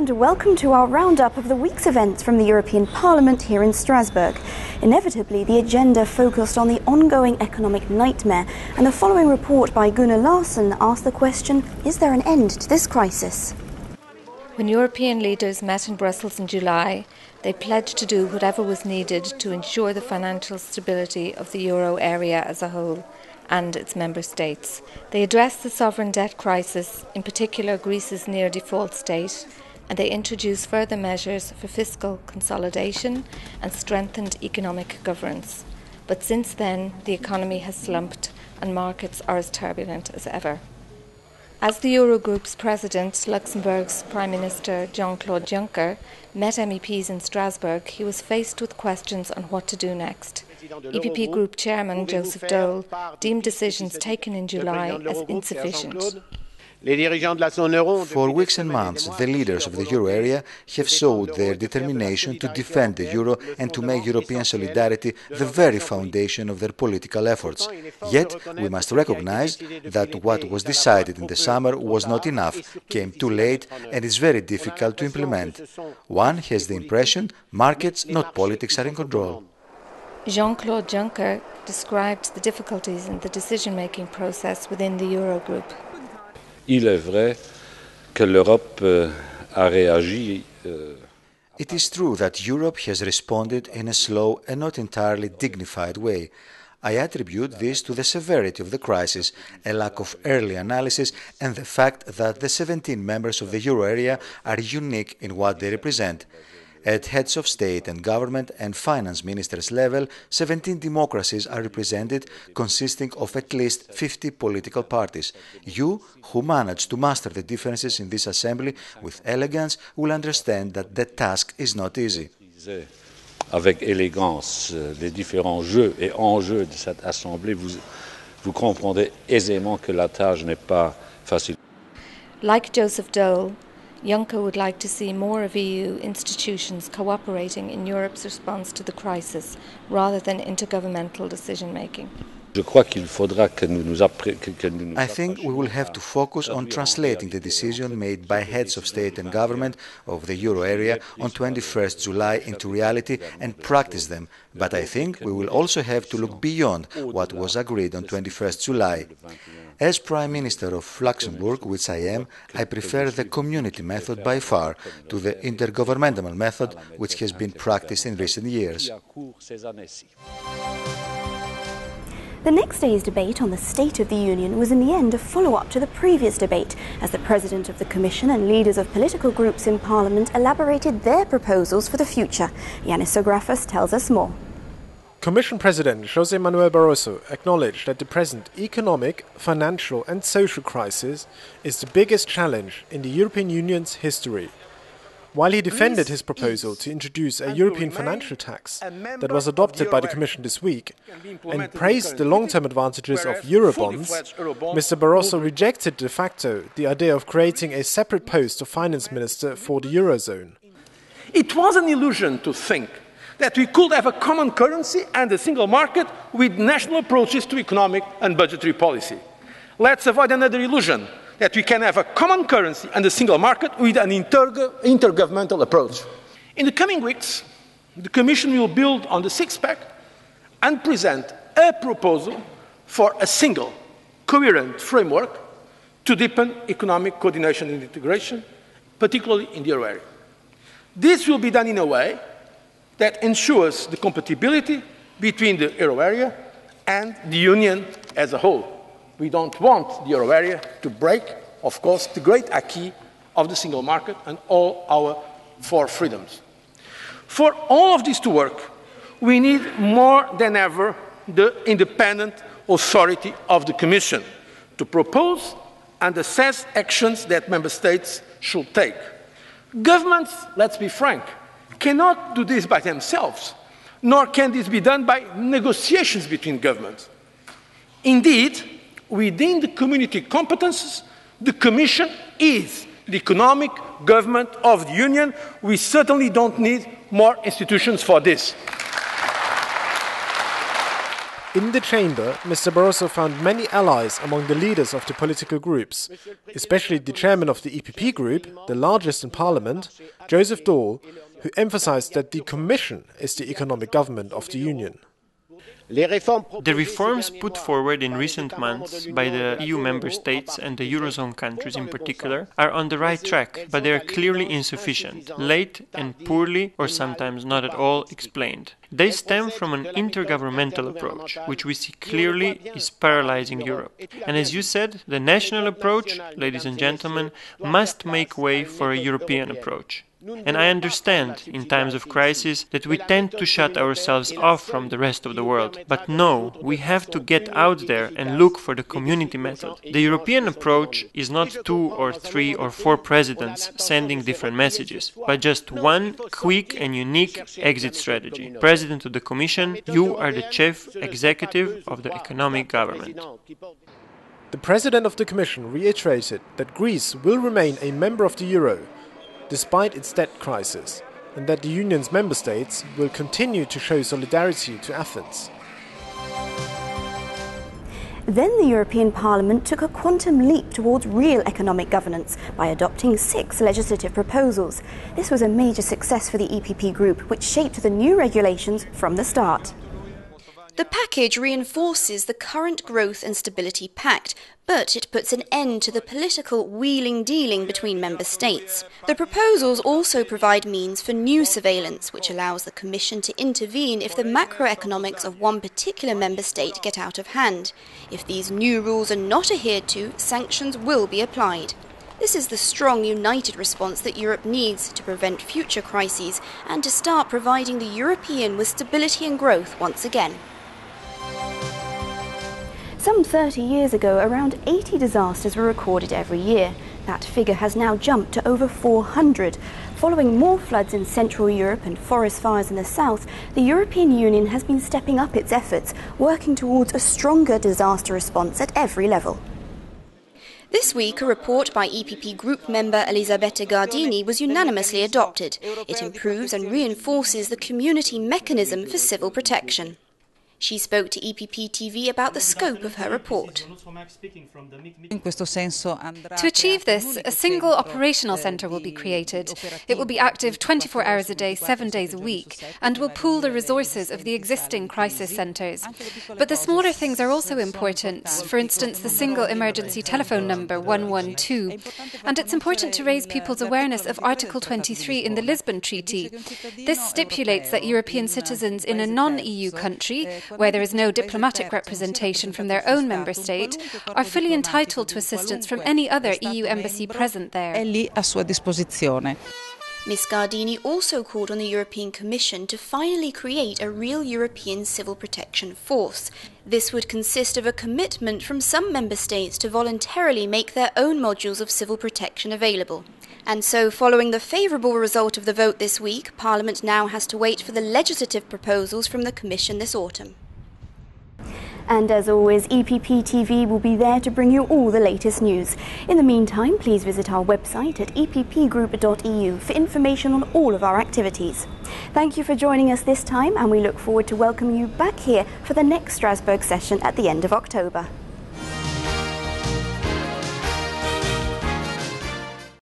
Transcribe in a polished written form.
and welcome to our roundup of the week's events from the European Parliament here in Strasbourg. Inevitably, the agenda focused on the ongoing economic nightmare, and the following report by Gunnar Larsson asked the question, is there an end to this crisis? When European leaders met in Brussels in July, they pledged to do whatever was needed to ensure the financial stability of the euro area as a whole and its member states. They addressed the sovereign debt crisis, in particular Greece's near default state, and they introduced further measures for fiscal consolidation and strengthened economic governance. But since then, the economy has slumped and markets are as turbulent as ever. As the Eurogroup's president, Luxembourg's Prime Minister Jean-Claude Juncker met MEPs in Strasbourg, he was faced with questions on what to do next. EPP Group Chairman José Daul deemed decisions taken in July as insufficient. For weeks and months, the leaders of the euro area have showed their determination to defend the euro and to make European solidarity the very foundation of their political efforts. Yet, we must recognize that what was decided in the summer was not enough, came too late, and is very difficult to implement. One has the impression markets, not politics, are in control. Jean-Claude Juncker described the difficulties in the decision-making process within the Eurogroup. Il est vrai que l'Europe a réagi. It is true that Europe has responded in a slow and not entirely dignified way. I attribute this to the severity of the crisis, a lack of early analysis, and the fact that the 17 members of the euro area are unique in what they represent. At heads of state and government and finance ministers level, 17 democracies are represented, consisting of at least 50 political parties. You, who manage to master the differences in this assembly with elegance, will understand that the task is not easy. Avec élégance les différents jeux et enjeux de cette assemblée, vous comprendrez aisément que la tâche n'est pas facile. Like Joseph Daul, Juncker would like to see more of EU institutions cooperating in Europe's response to the crisis, rather than intergovernmental decision-making. I think we will have to focus on translating the decision made by heads of state and government of the euro area on 21st July into reality and practice them. But I think we will also have to look beyond what was agreed on 21st July. As Prime Minister of Luxembourg, which I am, I prefer the community method by far to the intergovernmental method which has been practiced in recent years. The next day's debate on the State of the Union was in the end a follow-up to the previous debate, as the President of the Commission and leaders of political groups in Parliament elaborated their proposals for the future. Yanis Sografos tells us more. Commission President José Manuel Barroso acknowledged that the present economic, financial and social crisis is the biggest challenge in the European Union's history. While he defended his proposal to introduce a European financial tax that was adopted by the Commission this week and praised the long-term advantages of Eurobonds, Mr. Barroso rejected de facto the idea of creating a separate post of finance minister for the Eurozone. It was an illusion to think that we could have a common currency and a single market with national approaches to economic and budgetary policy. Let's avoid another illusion that we can have a common currency and a single market with an intergovernmental approach. In the coming weeks, the Commission will build on the six-pack and present a proposal for a single, coherent framework to deepen economic coordination and integration, particularly in the euro area. This will be done in a way that ensures the compatibility between the euro area and the Union as a whole. We don't want the euro area to break, of course, the great acquis of the single market and all our four freedoms. For all of this to work, we need more than ever the independent authority of the Commission to propose and assess actions that Member States should take. Governments, let's be frank, cannot do this by themselves, nor can this be done by negotiations between governments. Indeed, within the community competences, the Commission is the economic government of the Union. We certainly don't need more institutions for this. In the chamber, Mr. Barroso found many allies among the leaders of the political groups, especially the chairman of the EPP Group, the largest in Parliament, José Daul, who emphasized that the Commission is the economic government of the Union. The reforms put forward in recent months by the EU member states and the Eurozone countries in particular are on the right track, but they are clearly insufficient, late and poorly, or sometimes not at all, explained. They stem from an intergovernmental approach, which we see clearly is paralyzing Europe. And as you said, the national approach, ladies and gentlemen, must make way for a European approach. And I understand, in times of crisis, that we tend to shut ourselves off from the rest of the world. But no, we have to get out there and look for the community method. The European approach is not 2 or 3 or 4 presidents sending different messages, but just one quick and unique exit strategy. President of the Commission, you are the chief executive of the economic government. The President of the Commission reiterated that Greece will remain a member of the Euro, despite its debt crisis, and that the Union's member states will continue to show solidarity to Athens. Then the European Parliament took a quantum leap towards real economic governance by adopting 6 legislative proposals. This was a major success for the EPP Group, which shaped the new regulations from the start. The package reinforces the current Growth and Stability Pact, but it puts an end to the political wheeling-dealing between member states. The proposals also provide means for new surveillance, which allows the Commission to intervene if the macroeconomics of one particular member state get out of hand. If these new rules are not adhered to, sanctions will be applied. This is the strong, united response that Europe needs to prevent future crises and to start providing the European with stability and growth once again. Some 30 years ago, around 80 disasters were recorded every year. That figure has now jumped to over 400. Following more floods in Central Europe and forest fires in the south, the European Union has been stepping up its efforts, working towards a stronger disaster response at every level. This week, a report by EPP Group member Elisabetta Gardini was unanimously adopted. It improves and reinforces the community mechanism for civil protection. She spoke to EPP TV about the scope of her report. To achieve this, a single operational centre will be created. It will be active 24 hours a day, 7 days a week, and will pool the resources of the existing crisis centres. But the smaller things are also important, for instance the single emergency telephone number 112. And it's important to raise people's awareness of Article 23 in the Lisbon Treaty. This stipulates that European citizens in a non-EU country, where there is no diplomatic representation from their own member state, are fully entitled to assistance from any other EU embassy present there. Ms. Gardini also called on the European Commission to finally create a real European civil protection force. This would consist of a commitment from some member states to voluntarily make their own modules of civil protection available. And so, following the favourable result of the vote this week, Parliament now has to wait for the legislative proposals from the Commission this autumn. And as always, EPP TV will be there to bring you all the latest news. In the meantime, please visit our website at eppgroup.eu for information on all of our activities. Thank you for joining us this time, and we look forward to welcoming you back here for the next Strasbourg session at the end of October.